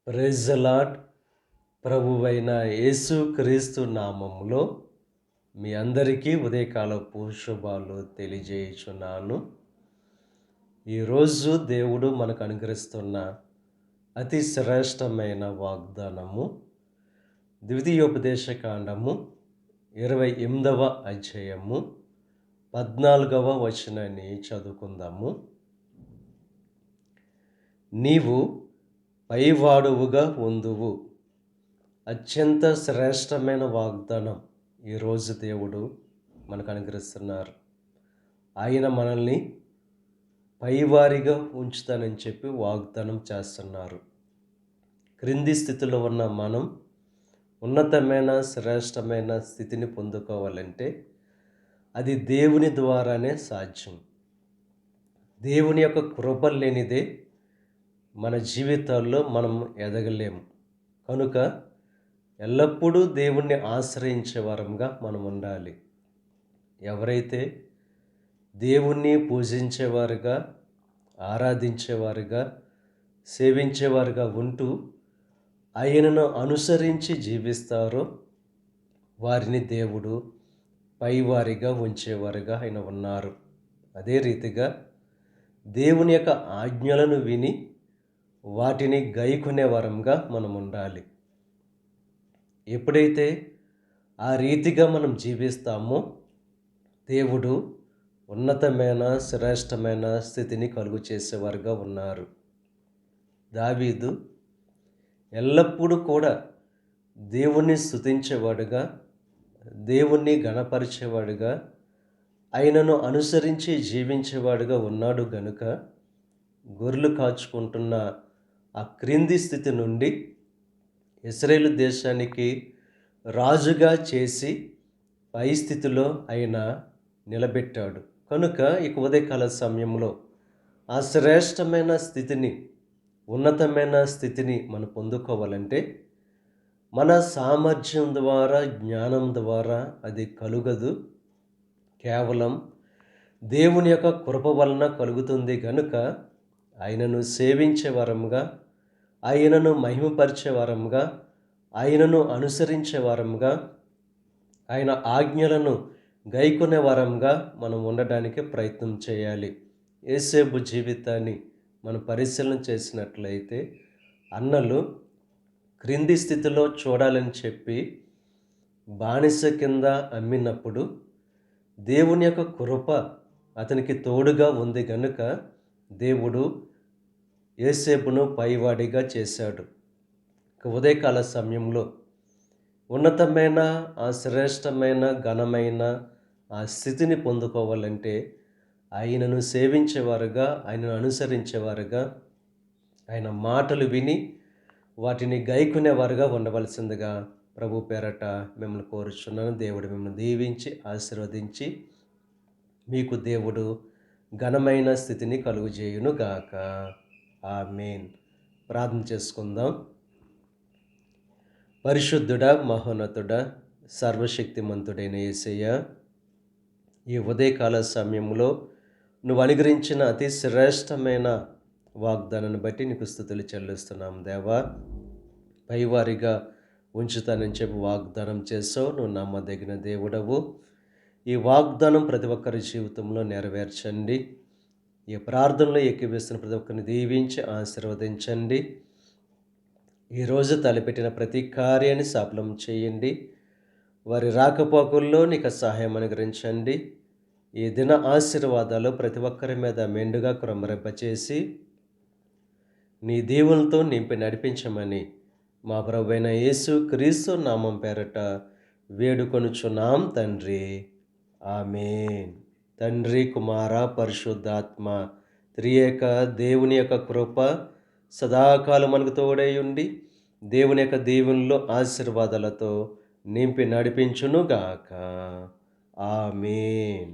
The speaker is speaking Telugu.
Praise the lord. ప్రభువైన యేసు క్రీస్తు నామములో మీ అందరికీ ఉదయకాలపు శుభాలు తెలియజేయుచున్నాను. ఈరోజు దేవుడు మనకు అనుగ్రహిస్తున్న అతి శ్రేష్టమైన వాగ్దానము ద్వితీయోపదేశ కాండము 28వ అధ్యాయము 14వ వచనాన్ని చదువుకుందాము. నీవు పైవాడువుగా ఉందువు. అత్యంత శ్రేష్టమైన వాగ్దానం ఈరోజు దేవుడు మనకు అనుగ్రహిస్తున్నారు. ఆయన మనల్ని పైవారిగా ఉంచుతానని చెప్పి వాగ్దానం చేస్తున్నారు. క్రింది స్థితిలో ఉన్న మనం ఉన్నతమైన శ్రేష్టమైన స్థితిని పొందుకోవాలంటే అది దేవుని ద్వారానే సాధ్యం. దేవుని యొక్క కృప లేనిదే మన జీవితాల్లో మనం ఎదగలేము. కనుక ఎల్లప్పుడూ దేవుణ్ణి ఆశ్రయించే వారంగా మనం ఉండాలి. ఎవరైతే దేవుణ్ణి పూజించేవారుగా, ఆరాధించేవారుగా, సేవించేవారుగా ఉంటూ ఆయనను అనుసరించి జీవిస్తారో వారిని దేవుడు పైవారిగా ఉంచేవారుగా ఆయన ఉన్నారు. అదే రీతిగా దేవుని యొక్క ఆజ్ఞలను విని వాటిని గైకొనే వరంగా మనం ఉండాలి. ఎప్పుడైతే ఆ రీతిగా మనం జీవిస్తామో దేవుడు ఉన్నతమైన శ్రేష్టమైన స్థితిని కలుగు చేసేవారుగా ఉన్నారు. దావీదు ఎల్లప్పుడూ కూడా దేవుణ్ణి స్తుతించేవాడుగా, దేవుణ్ణి గణపరిచేవాడుగా, ఆయనను అనుసరించి జీవించేవాడుగా ఉన్నాడు గనుక గొర్రెలు కాచుకుంటున్న ఆ క్రింది స్థితి నుండి ఇశ్రాయేలు దేశానికి రాజుగా చేసి పై స్థితిలో ఆయన నిలబెట్టాడు. కనుక ఇక ఉదయకాల సమయంలో ఆ శ్రేష్టమైన స్థితిని, ఉన్నతమైన స్థితిని మనం పొందుకోవాలంటే మన సామర్థ్యం ద్వారా, జ్ఞానం ద్వారా అది కలుగదు. కేవలం దేవుని యొక్క కృప వలన కలుగుతుంది. కనుక ఆయనను సేవించే వరంగా, ఆయనను మహిమపరిచే వరంగా, ఆయనను అనుసరించే వరంగా, ఆయన ఆజ్ఞలను గైకొనే వరంగా మనం ఉండడానికి ప్రయత్నం చేయాలి. యోసేపు జీవితాన్ని మనం పరిశీలన చేసినట్లయితే అన్నలు క్రింది స్థితిలో చూడాలని చెప్పి బానిస కింద అమ్మినప్పుడు దేవుని యొక్క కృప అతనికి తోడుగా ఉంది కనుక దేవుడు యోసేపును పైవాడిగా చేశాడు. ఉదయకాల సమయంలో ఉన్నతమైన ఆ శ్రేష్టమైన ఘనమైన ఆ స్థితిని పొందుకోవాలంటే ఆయనను సేవించేవారుగా, ఆయనను అనుసరించేవారుగా, ఆయన మాటలు విని వాటిని గైకొనేవారుగా ఉండవలసిందిగా ప్రభు పేరట మిమ్మల్ని కోరుచున్నాను. దేవుడు మిమ్మల్ని దీవించి ఆశీర్వదించి మీకు దేవుడు ఘనమైన స్థితిని కలుగజేయును గాక. ఆమేన్. ప్రార్థన చేసుకుందాం. పరిశుద్ధుడా, మహోన్నతుడా, సర్వశక్తిమంతుడైన యేసయ్య, ఈ ఉదయకాల సమయంలో నువ్వు అనుగ్రహించిన అతి శ్రేష్టమైన వాగ్దానాన్ని బట్టి నీకు స్తుతులు చెల్లిస్తున్నాం దేవా. పైవారిగా ఉంచుతానని చెప్పి వాగ్దానం చేసావు. నువ్వు నమ్మదగిన దేవుడవు. ఈ వాగ్దానం ప్రతి ఒక్కరి జీవితంలో నెరవేర్చండి. ఈ ప్రార్థనలో ఏకీభవిస్తున్న ప్రతి ఒక్కరిని దీవించి ఆశీర్వదించండి. ఈరోజు తలపెట్టిన ప్రతి కార్యాన్ని సఫలం చేయండి. వారి రాకపోకల్లో నీకు సహాయం అనుగ్రహించండి. ఈ దిన ఆశీర్వాదాలు ప్రతి ఒక్కరి మీద మెండుగా కుమ్మరింపచేసి నీ దీవులతో నింపి నడిపించమని మా ప్రభువైన యేసు క్రీస్తు నామం పేరట వేడుకొనుచున్నాం తండ్రి. ఆమేన్. తండ్రి, కుమార, పరిశుద్ధాత్మ త్రియేక దేవుని యొక్క కృప సదాకాలం మనకు తోడై ఉండి దేవుని యొక్క దీవెనలో ఆశీర్వాదాలతో నింపి నడిపించునుగాక. ఆమేన్.